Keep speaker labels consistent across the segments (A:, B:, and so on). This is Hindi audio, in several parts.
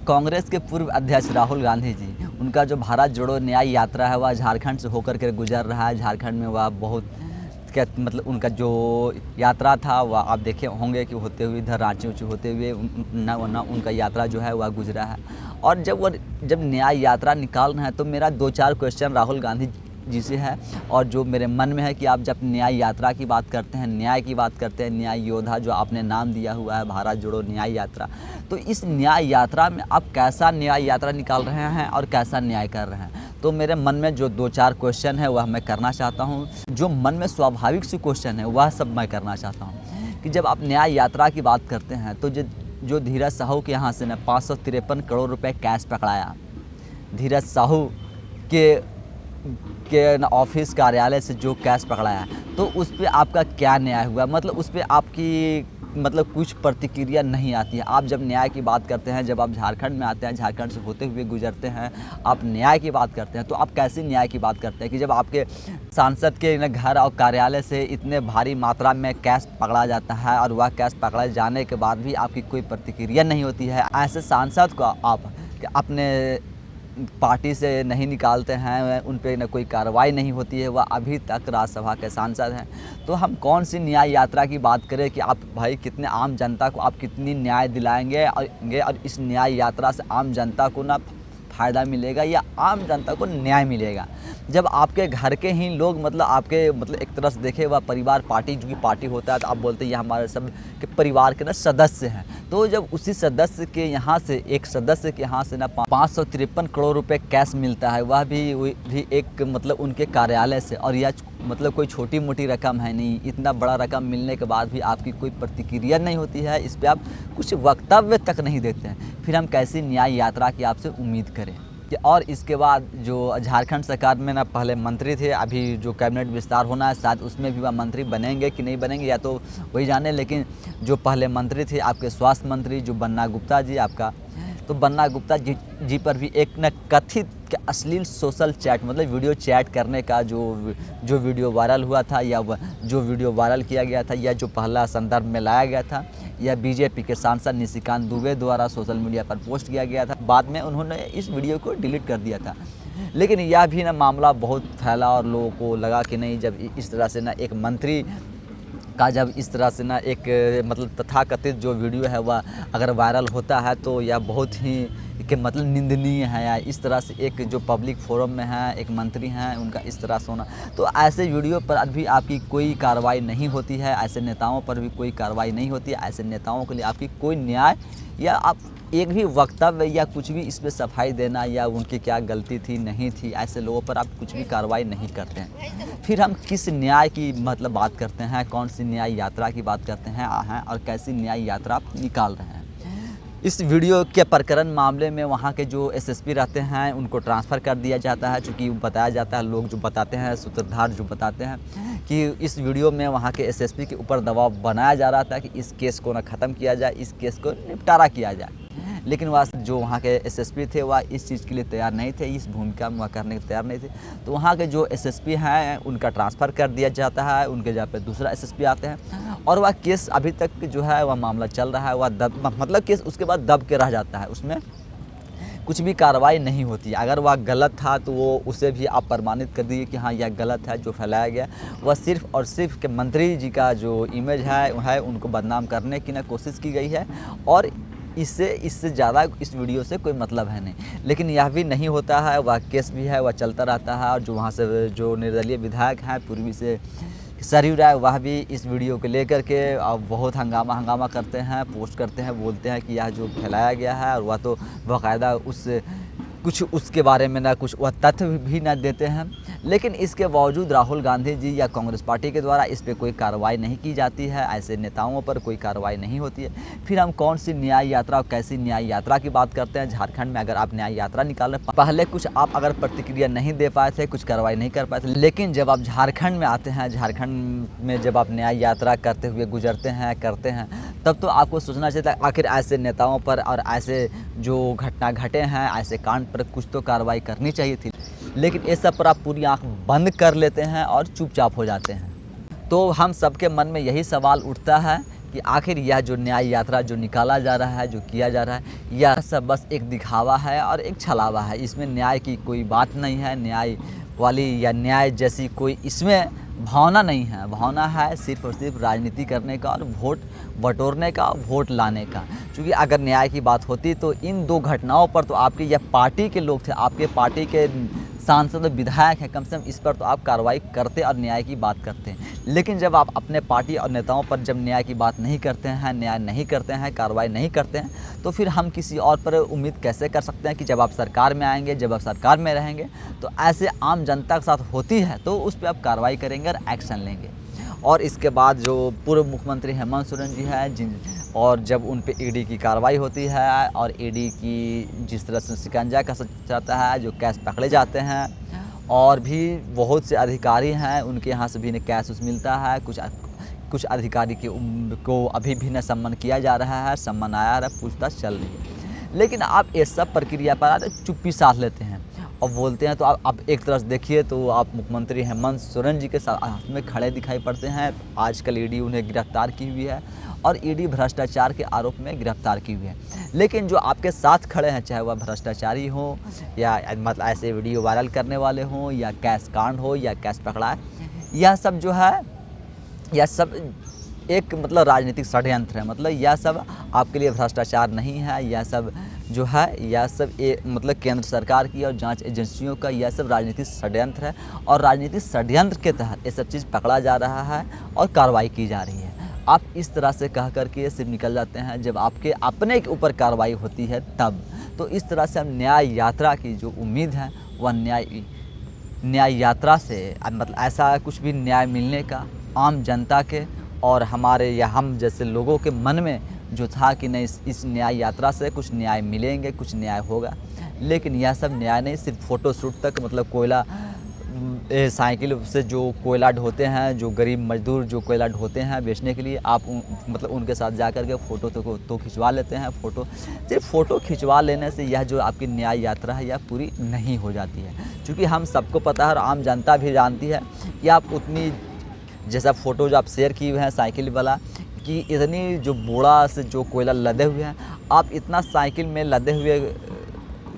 A: कांग्रेस के पूर्व अध्यक्ष राहुल गांधी जी, उनका जो भारत जोड़ो न्याय यात्रा है वह झारखंड से होकर के गुजर रहा है। झारखंड में वह बहुत क्या मतलब उनका जो यात्रा था वह आप देखे होंगे कि होते हुए इधर रांची ऊँची होते हुए ना उनका यात्रा जो है वह गुजरा है। और जब न्याय यात्रा निकाल रहे हैं तो मेरा 2-4 क्वेश्चन राहुल गांधी जी से है। और जो मेरे मन में है कि आप जब न्याय यात्रा की बात करते हैं, न्याय की बात करते हैं, न्याय योद्धा जो आपने नाम दिया हुआ है भारत जोड़ो न्याय यात्रा, तो इस न्याय यात्रा में आप कैसा न्याय यात्रा निकाल रहे हैं और कैसा न्याय कर रहे हैं। तो मेरे मन में जो 2-4 क्वेश्चन है वह मैं करना चाहता हूँ। जो मन में स्वाभाविक सी क्वेश्चन है वह सब मैं करना चाहता हूँ कि जब आप न्याय यात्रा की बात करते हैं तो जो धीरज साहू के यहाँ से ना 553 करोड़ रुपए कैश पकड़ाया, धीरज साहू के ऑफिस कार्यालय से जो कैश पकड़ाया, तो उस पर आपका क्या न्याय हुआ? मतलब उस पर आपकी मतलब कुछ प्रतिक्रिया नहीं आती है। आप जब न्याय की बात करते हैं, जब आप झारखंड में आते हैं, झारखंड से होते हुए गुजरते हैं, आप न्याय की बात करते हैं, तो आप कैसे न्याय की बात करते हैं कि जब आपके सांसद के घर और कार्यालय से इतने भारी मात्रा में कैश पकड़ा जाता है और वह कैश पकड़े जाने के बाद भी आपकी कोई प्रतिक्रिया नहीं होती है। ऐसे सांसद को आप अपने पार्टी से नहीं निकालते हैं, उन पे न कोई कार्रवाई नहीं होती है, वह अभी तक राज्यसभा के सांसद हैं। तो हम कौन सी न्याय यात्रा की बात करें कि आप भाई कितने आम जनता को आप कितनी न्याय दिलाएंगे और इस न्याय यात्रा से आम जनता को ना फ़ायदा मिलेगा या आम जनता को न्याय मिलेगा। जब आपके घर के ही लोग मतलब आपके मतलब एक तरह से देखे वह परिवार पार्टी जो कि पार्टी होता है तो आप बोलते हैं ये हमारे सब के परिवार के ना सदस्य हैं। तो जब उसी सदस्य के यहाँ से एक सदस्य के यहाँ से ना 553 करोड़ रुपए कैश मिलता है, वह भी एक मतलब उनके कार्यालय से, और यह मतलब कोई छोटी मोटी रकम है नहीं। इतना बड़ा रकम मिलने के बाद भी आपकी कोई प्रतिक्रिया नहीं होती है, इस पर आप कुछ वक्तव्य तक नहीं देते हैं, फिर हम कैसी न्याय यात्रा की आपसे उम्मीद करें। और इसके बाद जो झारखंड सरकार में ना पहले मंत्री थे, अभी जो कैबिनेट विस्तार होना है शायद उसमें भी वह मंत्री बनेंगे कि नहीं बनेंगे या तो वही जाने, लेकिन जो पहले मंत्री थे आपके स्वास्थ्य मंत्री जो बन्ना गुप्ता जी आपका, तो बन्ना गुप्ता जी पर भी एक न कथित कि अश्लील सोशल चैट मतलब वीडियो चैट करने का जो वीडियो वायरल हुआ था या जो वीडियो वायरल किया गया था या जो पहला संदर्भ में लाया गया था, यह बीजेपी के सांसद निशिकांत दुबे द्वारा सोशल मीडिया पर पोस्ट किया गया था। बाद में उन्होंने इस वीडियो को डिलीट कर दिया था। लेकिन यह भी ना मामला बहुत फैला और लोगों को लगा कि नहीं, जब इस तरह से ना एक मंत्री का जब इस तरह से ना एक मतलब तथाकथित जो वीडियो है वह अगर वायरल होता है तो यह बहुत ही कि मतलब निंदनीय है। या इस तरह से एक जो पब्लिक फोरम में है एक मंत्री हैं उनका इस तरह से होना, तो ऐसे वीडियो पर अभी आपकी कोई कार्रवाई नहीं होती है, ऐसे नेताओं पर भी कोई कार्रवाई नहीं होती है, ऐसे नेताओं के लिए आपकी कोई न्याय या आप एक भी वक्तव्य या कुछ भी इस पर सफाई देना या उनकी क्या गलती थी नहीं थी, ऐसे लोगों पर आप कुछ भी कार्रवाई नहीं करते हैं। फिर हम किस न्याय की मतलब बात करते हैं, कौन सी न्याय यात्रा की बात करते हैं और कैसी न्याय यात्रा आप निकाल रहे हैं। इस वीडियो के प्रकरण मामले में वहाँ के जो एसएसपी रहते हैं उनको ट्रांसफ़र कर दिया जाता है, चूँकि बताया जाता है, लोग जो बताते हैं सूत्रधार जो बताते हैं कि इस वीडियो में वहाँ के एसएसपी के ऊपर दबाव बनाया जा रहा था कि इस केस को ना ख़त्म किया जाए, इस केस को निपटारा किया जाए। लेकिन वह जो वहाँ के एसएसपी थे वह इस चीज़ के लिए तैयार नहीं थे, इस भूमिका में वह करने के तैयार नहीं थे। तो वहाँ के जो एसएसपी हैं उनका ट्रांसफ़र कर दिया जाता है, उनके जगह पे दूसरा एसएसपी आते हैं और वह केस अभी तक जो है वह मामला चल रहा है, वह मतलब केस उसके बाद दब के रह जाता है, उसमें कुछ भी कार्रवाई नहीं होती है। अगर वह गलत था तो वो उसे भी आप प्रमाणित कर दीजिए कि हाँ यह गलत है जो फैलाया गया, वह सिर्फ और सिर्फ के मंत्री जी का जो इमेज है उनको बदनाम करने की ना कोशिश की गई है और इससे ज़्यादा इस वीडियो से कोई मतलब है नहीं। लेकिन यह भी नहीं होता है, वह केस भी है वह चलता रहता है और जो वहाँ से जो निर्दलीय विधायक हैं पूर्वी से सरयू राय, वह भी इस वीडियो को लेकर के बहुत हंगामा करते हैं, पोस्ट करते हैं, बोलते हैं कि यह जो फैलाया गया है और वह तो बाकायदा कुछ उसके बारे में ना कुछ वह तथ्य भी ना देते हैं। लेकिन इसके बावजूद राहुल गांधी जी या कांग्रेस पार्टी के द्वारा इस पर कोई कार्रवाई नहीं की जाती है, ऐसे नेताओं पर कोई कार्रवाई नहीं होती है। फिर हम कौन सी न्याय यात्रा और कैसी न्याय यात्रा की बात करते हैं। झारखंड में अगर आप न्याय यात्रा निकाल रहे, पहले कुछ आप अगर प्रतिक्रिया नहीं दे पाए थे, कुछ कार्रवाई नहीं कर पाए थे, लेकिन जब आप झारखंड में आते हैं, झारखंड में जब आप न्याय यात्रा करते हुए गुजरते हैं करते हैं, तब तो आपको सोचना चाहिए था आखिर ऐसे नेताओं पर और ऐसे जो घटना घटे हैं, ऐसे कांड पर कुछ तो कार्रवाई करनी चाहिए थी। लेकिन इस सब पर आप पूरी आंख बंद कर लेते हैं और चुपचाप हो जाते हैं। तो हम सबके मन में यही सवाल उठता है कि आखिर यह जो न्याय यात्रा जो निकाला जा रहा है, जो किया जा रहा है, यह सब बस एक दिखावा है और एक छलावा है। इसमें न्याय की कोई बात नहीं है, न्याय वाली या न्याय जैसी कोई इसमें भावना नहीं है। भावना है सिर्फ़ और सिर्फ राजनीति करने का और वोट बटोरने का और वोट लाने का। क्योंकि अगर न्याय की बात होती तो इन 2 घटनाओं पर तो आपके यह पार्टी के लोग थे, आपके पार्टी के सांसद और विधायक हैं, कम से कम इस पर तो आप कार्रवाई करते और न्याय की बात करते हैं। लेकिन जब आप अपने पार्टी और नेताओं पर जब न्याय की बात नहीं करते हैं, न्याय नहीं करते हैं, कार्रवाई नहीं करते हैं, तो फिर हम किसी और पर उम्मीद कैसे कर सकते हैं कि जब आप सरकार में आएंगे, जब आप सरकार में रहेंगे, तो ऐसे आम जनता के साथ होती है तो उस पर आप कार्रवाई करेंगे और एक्शन लेंगे। और इसके बाद जो पूर्व मुख्यमंत्री हेमंत सोरेन जी हैं, और जब उन पे ईडी की कार्रवाई होती है और ईडी की जिस तरह से शिकंजा कसा जाता है, जो कैश पकड़े जाते हैं, और भी बहुत से अधिकारी हैं उनके यहाँ से भी न कैश मिलता है। कुछ अधिकारी को अभी भी न सम्मान किया जा रहा है, सम्मान आया है, पूछताछ चल रही है। लेकिन आप ये सब प्रक्रिया पर चुप्पी साध लेते हैं और बोलते हैं। तो आप एक तरफ से देखिए तो आप मुख्यमंत्री हेमंत सोरेन जी के साथ में खड़े दिखाई पड़ते हैं। आजकल ईडी उन्हें गिरफ्तार की हुई है और ईडी भ्रष्टाचार के आरोप में गिरफ्तार की हुई है। लेकिन जो आपके साथ खड़े हैं, चाहे वह भ्रष्टाचारी हो या मतलब ऐसे वीडियो वायरल करने वाले हों या कैश कांड हो या कैश पकड़ा है, यह सब जो है, यह सब एक मतलब राजनीतिक षड्यंत्र है। मतलब यह सब आपके लिए भ्रष्टाचार नहीं है, यह सब जो है, यह सब मतलब केंद्र सरकार की और जांच एजेंसियों का यह सब राजनीतिक षड्यंत्र है। और राजनीतिक षड्यंत्र के तहत ये सब चीज़ पकड़ा जा रहा है और कार्रवाई की जा रही है। आप इस तरह से कह करके सिर्फ निकल जाते हैं जब आपके अपने के ऊपर कार्रवाई होती है तब। तो इस तरह से हम न्याय यात्रा की जो उम्मीद है वह न्याय यात्रा से मतलब ऐसा कुछ भी न्याय मिलने का आम जनता के और हमारे या हम जैसे लोगों के मन में जो था कि नहीं, इस न्याय यात्रा से कुछ न्याय मिलेंगे, कुछ न्याय होगा। लेकिन यह सब न्याय नहीं, सिर्फ फ़ोटो शूट तक। मतलब कोयला साइकिल से जो कोयला ढोते हैं, जो गरीब मजदूर जो कोयला ढोते हैं बेचने के लिए, आप मतलब उनके साथ जा कर के फ़ोटो तो खिंचवा लेते हैं। सिर्फ फ़ोटो खिंचवा लेने से यह जो आपकी न्याय यात्रा है यह पूरी नहीं हो जाती है। क्योंकि हम सबको पता है और आम जनता भी जानती है कि आप उतनी जैसा फ़ोटो जो आप शेयर किए हुए हैं साइकिल वाला, कि इतनी जो बोरा से जो कोयला लदे हुए हैं, आप इतना साइकिल में लदे हुए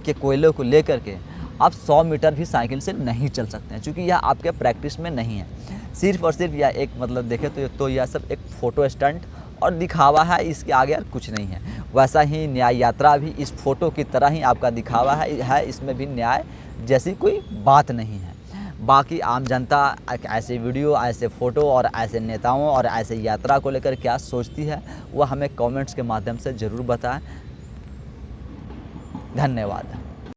A: के कोयले को लेकर के आप 100 मीटर भी साइकिल से नहीं चल सकते हैं, क्योंकि यह आपके प्रैक्टिस में नहीं है। सिर्फ और सिर्फ यह एक मतलब देखें तो यह सब एक फ़ोटो स्टंट और दिखावा है, इसके आगे और कुछ नहीं है। वैसा ही न्याय यात्रा भी इस फ़ोटो की तरह ही आपका दिखावा है, इसमें भी न्याय जैसी कोई बात नहीं है। बाकी आम जनता ऐसे वीडियो, ऐसे फ़ोटो और ऐसे नेताओं और ऐसे यात्रा को लेकर क्या सोचती है, वह हमें कमेंट्स के माध्यम से ज़रूर बताएं। धन्यवाद।